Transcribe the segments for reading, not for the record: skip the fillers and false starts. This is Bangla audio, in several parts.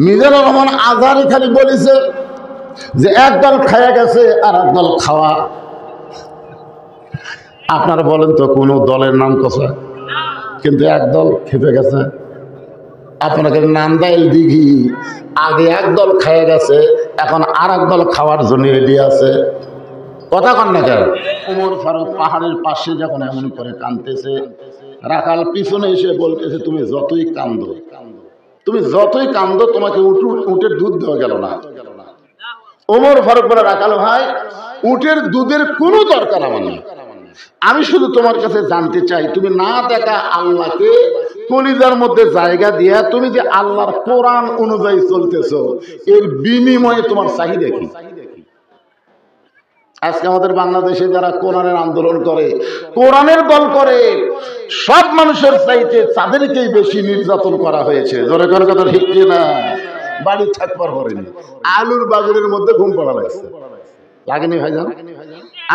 মিজানুর রহমান আজহারি খালি বলেছে যে একদল খায়া গেছে আর একদল খাওয়া। আপনারা বলেন তো কোন দলের নাম কথা, কিন্তু একদল খেপে গেছে। আপনাকে নান্দাইল দিঘি আগে একদল খায়া গেছে, এখন আর একদল খাওয়ার জন্য রেডি আছে। কথা কন না কেন? ওমর ফারুক পাহাড়ের পাশে যখন এমন করে কাঁদতেছে, রাখাল পিছনে এসে বলতেছে তুমি যতই কান্দো, তুমি যতই কান্দো, তোমাকে উটের দুধ দেওয়া গেল না। ওমর ফারুক বলে রাখাল ভাই, উটের দুধের কোনো দরকার আমার নেই, আমি শুধু তোমার কাছে জানতে চাই তুমি না দেখা আল্লাহকে কলিজার মধ্যে জায়গা দিয়া তুমি যে আল্লাহর কোরআন অনুযায়ী চলতেছো, এর বিনিময়ে তোমার চাহিদা কি? আজকে আমাদের বাংলাদেশে যারা কোরআনের আন্দোলন করে, কোরআনের দল করে, সব মানুষের চাইতে তাদেরকেই বেশি নির্যাতন করা হয়েছে। জোরে করে কথা ঠিক না? বাড়ি থাকবার পরেনি, আলুর বাগুনের মধ্যে ঘুম পড়া লাগছে, লাগেনি ভাইজান?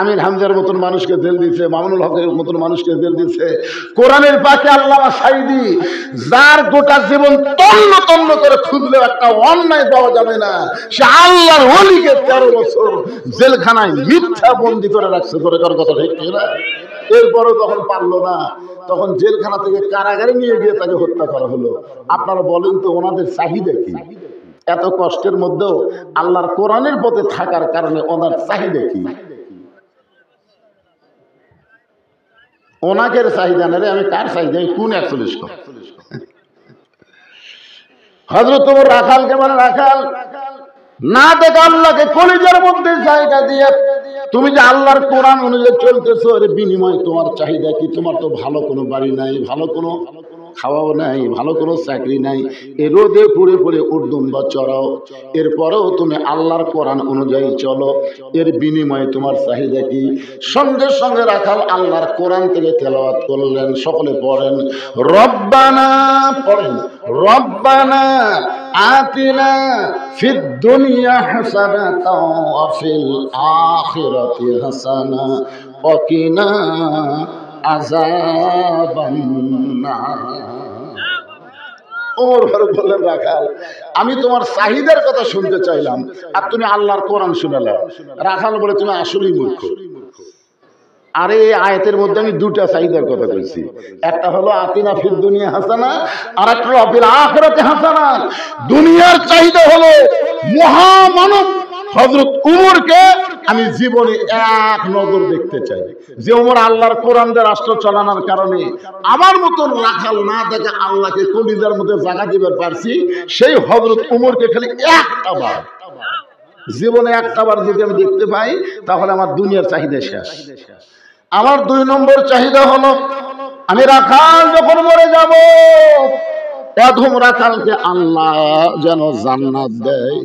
আমির হামজার মতন মানুষকে জেল দিচ্ছে, মামুনুল হকের মতন মানুষকে জেল দিচ্ছে। কোরআনের পাকে আল্লামা সাঈদী, যার গোটা জীবন তন্ন তন্ন করে খুঁজলেও একটা অন্যায় পাওয়া যাবে না, সে আল্লাহর ওলিকে 13 বছর জেলখানায় মিথ্যা বন্দী করে রাখছে। করে করার কথা ঠিক না? এরপরও তখন পারলো না, তখন জেলখানা থেকে কারাগারে নিয়ে গিয়ে তাকে হত্যা করা হলো। আপনারা বলেন তো ওনাদের চাহিদা কি? এত কষ্টের মধ্যেও আল্লাহর কোরআনের পথে থাকার কারণে ওনার চাহিদা কি? ওনাকের চাহিদা না রে, আমি কার চাহিদা? কোন 41 হযরত ওমর রাখালকে বলে রাখাল, না দেখো আল্লাহকে কলিজার মধ্যে জায়গা দিয়ে তুমি যে আল্লাহর কোরআন অনুযায়ী চলতেছো, এর বিনিময়ে তোমার চাহিদা কি? তোমার তো ভালো কোনো বাড়ি নাই, ভালো কোনো খাওয়াও নাই, ভালো কোনো চাকরি নাই, এ রোদে পুড়ে পুড়ে উর্দুম্বা চড়াও, এরপরেও তুমি আল্লাহর কোরআন অনুযায়ী চলো, এর বিনিময়ে তোমার চাহিদা কি? সঙ্গে সঙ্গে রাখাল আল্লাহর কোরআন থেকে তেলাওয়াত করলেন। সকলে পড়েন রব্বানা, পড়েন রব্বানা আতিনা ফিদ দুনিয়া হাসানাতাও ওয়া ফিল আখিরাতি হাসানা ওয়া কিনা আযাবান নার। ওমর ফারুক বললেন রাখাল, আমি তোমার চাহিদার কথা শুনতে চাইলাম আর তুমি আল্লাহর কোরআন শুনালে। রাখাল বলে তুমি আসলেই মূর্খ। আরে আয়াতের মধ্যে আমি দুটা চাহিদার কথা কইছি, একটা হলো আতিনা ফিদ দুনিয়া হাসানা, আর একটা হলো ফিল আখিরাতি হাসানা। দুনিয়ার চাহিদা হলো মহামানব হযরত উমরকে আমি জীবনে এক নজর দেখতে চাই, যে উমর আল্লাহর কোরআন দিয়ে রাষ্ট্র চালানোর কারণে আমার মতন রাখাল না দেখে আল্লাহকে কলিজার মধ্যে জায়গা দিতে পারছি, সেই হযরত উমরকে খালি একটা বার জীবনে একটা বার যদি আমি দেখতে পাই, তাহলে আমার দুনিয়ার চাহিদা শেষ। আমার 2 নম্বর চাহিদা হলো আমি রাখাল যখন মরে যাব, প্রথম রাখালকে আল্লাহ যেন জান্নাত দেয়।